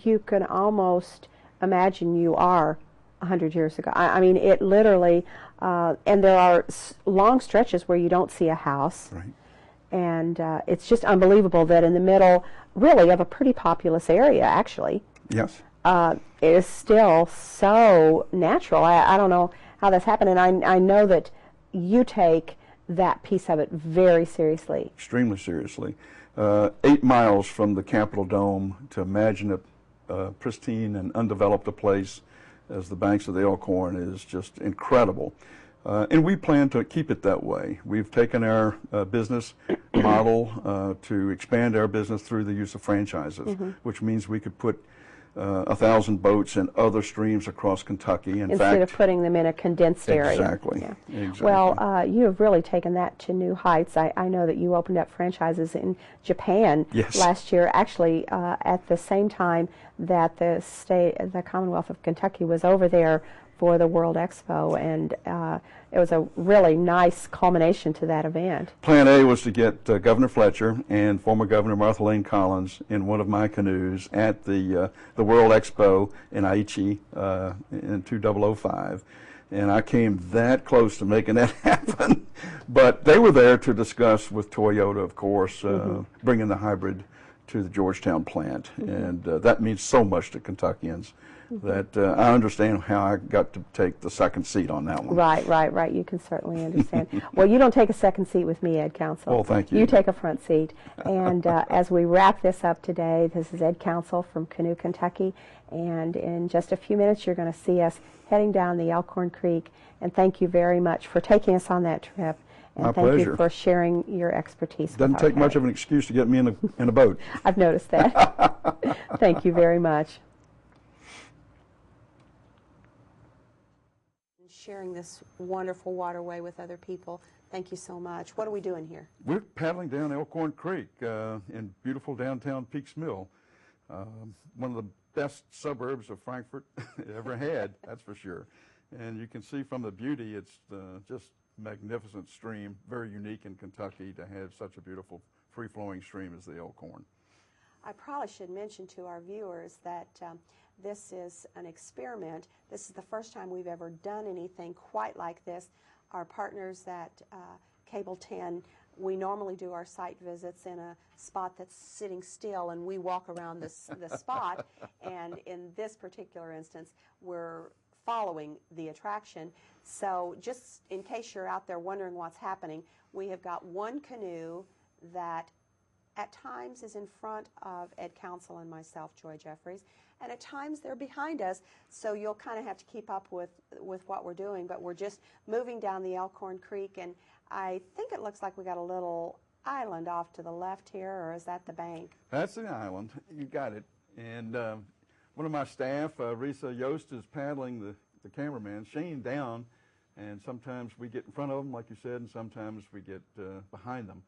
you can almost imagine you are 100 years ago. I mean, it literally, and there are long stretches where you don't see a house. Right. And it's just unbelievable that in the middle, really, of a pretty populous area, actually, Yes. it is still so natural. I don't know how that's happened, and I know that you take that piece of it very seriously. Extremely seriously. 8 miles from the Capitol Dome, to imagine a pristine and undeveloped a place as the banks of the Elkhorn is just incredible. And we plan to keep it that way. We've taken our business model to expand our business through the use of franchises, which means we could put 1,000 boats in other streams across Kentucky. Instead of putting them in a condensed area. Exactly. Yeah. Exactly. Well, you have really taken that to new heights. I know that you opened up franchises in Japan last year, actually at the same time that the Commonwealth of Kentucky was over there for the World Expo, and it was a really nice culmination to that event. Plan A was to get Governor Fletcher and former Governor Martha Lane Collins in one of my canoes at the World Expo in Aichi in 2005. And I came that close to making that happen. But they were there to discuss with Toyota, of course, bringing the hybrid to the Georgetown plant. And that means so much to Kentuckians that I understand how I got to take the second seat on that one. Right. You can certainly understand. Well, you don't take a second seat with me, Ed Council. Well, thank you. You take a front seat. And as we wrap this up today, this is Ed Council from Canoe, Kentucky. And in just a few minutes, you're going to see us heading down the Elkhorn Creek. And thank you very much for taking us on that trip. And My thank pleasure. you for sharing your expertise. Doesn't take much of an excuse to get me in a boat. I've noticed that. Thank you very much. Sharing this wonderful waterway with other people. Thank you so much. What are we doing here? We're paddling down Elkhorn Creek in beautiful downtown Peaks Mill. One of the best suburbs of Frankfort ever had, that's for sure. And you can see from the beauty, it's just magnificent stream, very unique in Kentucky to have such a beautiful free-flowing stream as the Elkhorn. I probably should mention to our viewers that this is an experiment. This is the first time we've ever done anything quite like this. Our partners at Cable 10, we normally do our site visits in a spot that's sitting still, and we walk around the spot. And in this particular instance, we're following the attraction. So just in case you're out there wondering what's happening, we have got one canoe that at times is in front of Ed Council and myself, Joy Jeffries, and at times they're behind us, so you'll kind of have to keep up with what we're doing, but we're just moving down the Elkhorn Creek, and I think it looks like we got a little island off to the left here, or is that the bank? That's the island. You got it. And one of my staff, Risa Yost, is paddling the cameraman, Shane, down, and sometimes we get in front of them, like you said, and sometimes we get behind them.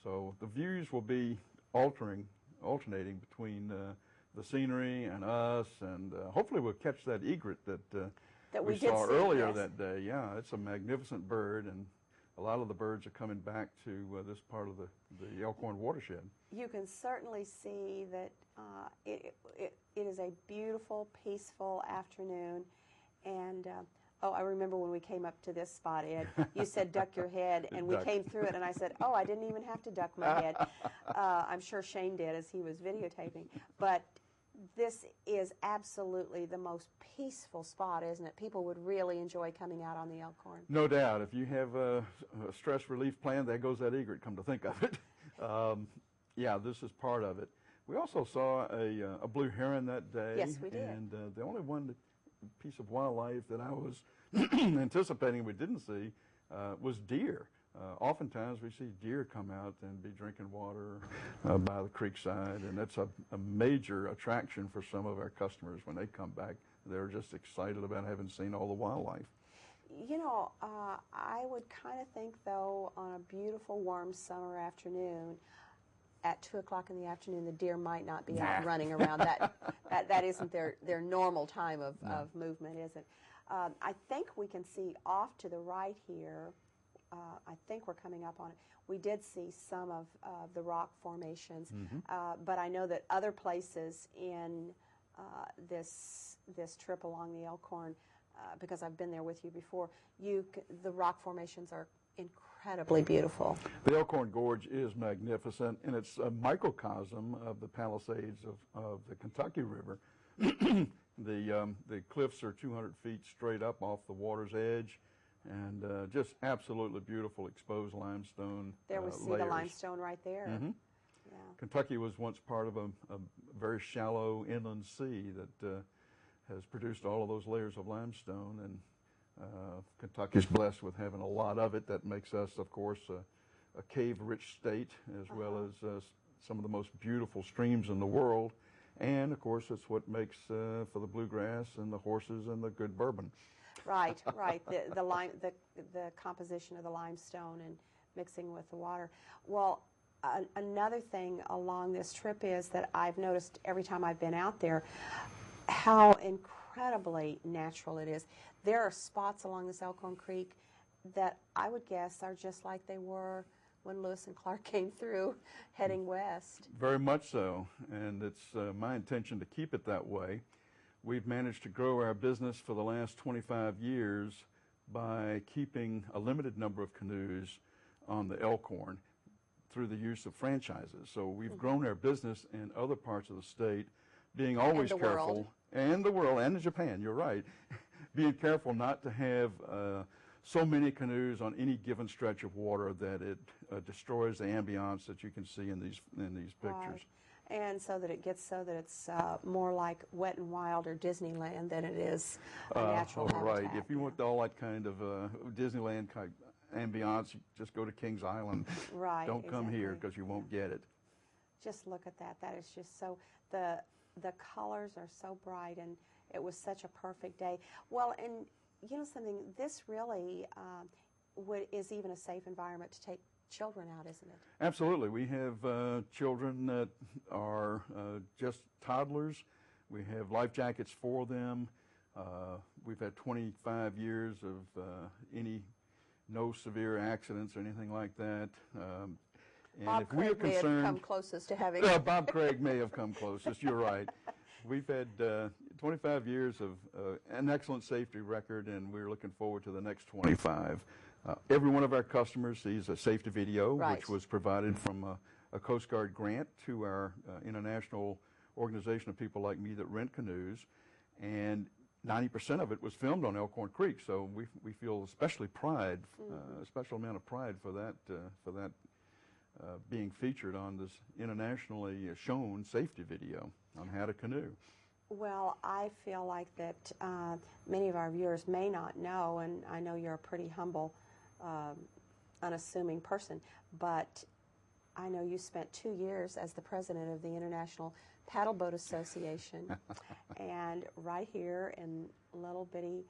So the views will be alternating between the scenery and us, and hopefully we'll catch that egret that we saw earlier that day. Yeah, it's a magnificent bird, and a lot of the birds are coming back to this part of the Elkhorn watershed. You can certainly see that it is a beautiful, peaceful afternoon, and oh, I remember when we came up to this spot, Ed, you said duck your head, and we came through it, and I said, oh, I didn't even have to duck my head. I'm sure Shane did as he was videotaping. But this is absolutely the most peaceful spot, isn't it? People would really enjoy coming out on the Elkhorn. No doubt. If you have a stress relief plan, there goes that egret, come to think of it. Yeah, this is part of it. We also saw a blue heron that day. Yes, we did. And the only piece of wildlife that I was anticipating we didn't see was deer. Oftentimes we see deer come out and be drinking water by the creekside, and that's a major attraction for some of our customers when they come back. They're just excited about having seen all the wildlife. You know, I would kind of think, though, on a beautiful, warm summer afternoon, at 2 o'clock in the afternoon, the deer might not be out running around. That isn't their normal time of movement, is it? I think we can see off to the right here. I think we're coming up on it. We did see some of the rock formations, but I know that other places in this trip along the Elkhorn, because I've been there with you before. The rock formations are incredibly beautiful. The Elkhorn Gorge is magnificent, and it's a microcosm of the Palisades of the Kentucky River. The cliffs are 200 feet straight up off the water's edge, and just absolutely beautiful exposed limestone There we see layers. the limestone right there. Mm-hmm. Yeah. Kentucky was once part of a very shallow inland sea that has produced all of those layers of limestone, and Kentucky's blessed with having a lot of it. That makes us, of course, a cave-rich state, as well as some of the most beautiful streams in the world. And, of course, it's what makes for the bluegrass and the horses and the good bourbon. Right, right. The composition of the limestone and mixing with the water. Well, another thing along this trip is that I've noticed every time I've been out there how incredibly natural it is. There are spots along this Elkhorn Creek that I would guess are just like they were when Lewis and Clark came through heading west. Very much so, and it's my intention to keep it that way. We've managed to grow our business for the last 25 years by keeping a limited number of canoes on the Elkhorn through the use of franchises. So we've grown our business in other parts of the state, being always careful, and the world, and Japan, you're right, being careful not to have so many canoes on any given stretch of water that it destroys the ambiance that you can see in these pictures. Right. And so that it gets so that it's more like Wet and Wild or Disneyland than it is a natural habitat. Right. If you want all that kind of Disneyland kind of ambiance, you just go to Kings Island. Right. Don't come here because you won't get it. Just look at that. That is just so, the colors are so bright, and it was such a perfect day. Well, and you know something, this really is even a safe environment to take children out, isn't it? Absolutely. We have children that are just toddlers. We have life jackets for them. We've had 25 years of no severe accidents or anything like that. And Bob if we are Craig may concerned, have come closest to having. Bob Craig may have come closest. You're right. We've had 25 years of an excellent safety record, and we're looking forward to the next 25. Every one of our customers sees a safety video, which was provided from a Coast Guard grant to our international organization of people like me that rent canoes, and 90% of it was filmed on Elkhorn Creek. So we feel especially pride, a special amount of pride for that being featured on this internationally shown safety video on how to canoe. Well, I feel like that many of our viewers may not know, and I know you're a pretty humble, unassuming person, but I know you spent 2 years as the president of the International Paddle Boat Association, and right here in little bitty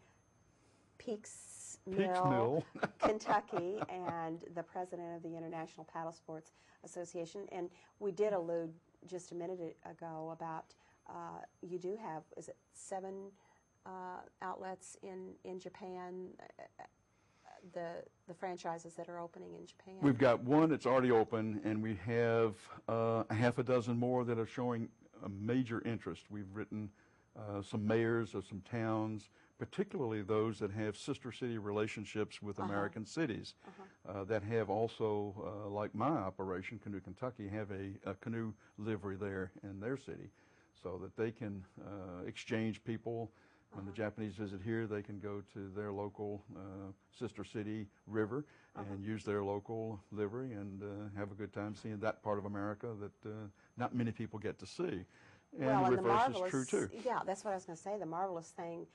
Peaks Mill, Kentucky, and the president of the International Paddle Sports Association. And we did allude just a minute ago about you do have, is it 7 outlets in Japan, the franchises that are opening in Japan? We've got one that's already open, and we have a half a dozen more that are showing a major interest. We've written some mayors of some towns, particularly those that have sister city relationships with American cities, that have also, like my operation, Canoe Kentucky, have a canoe livery there in their city, so that they can exchange people. When the Japanese visit here, they can go to their local sister city river and use their local livery and have a good time seeing that part of America that not many people get to see. And the reverse is true too. Yeah, that's what I was going to say. The marvelous thing,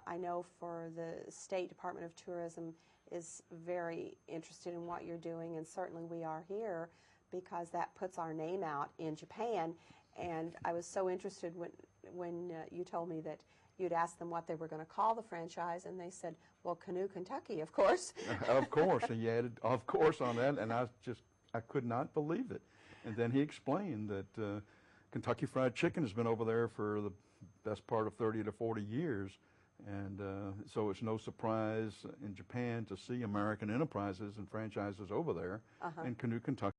I know for the State Department of Tourism is very interested in what you're doing, and certainly we are here because that puts our name out in Japan. And I was so interested when you told me that you'd asked them what they were going to call the franchise, and they said, well, Canoe Kentucky, of course. Of course, and he added, of course, on that, and I could not believe it. And then he explained that Kentucky Fried Chicken has been over there for the best part of 30 to 40 years, and so it's no surprise in Japan to see American enterprises and franchises over there in Canoe Kentucky.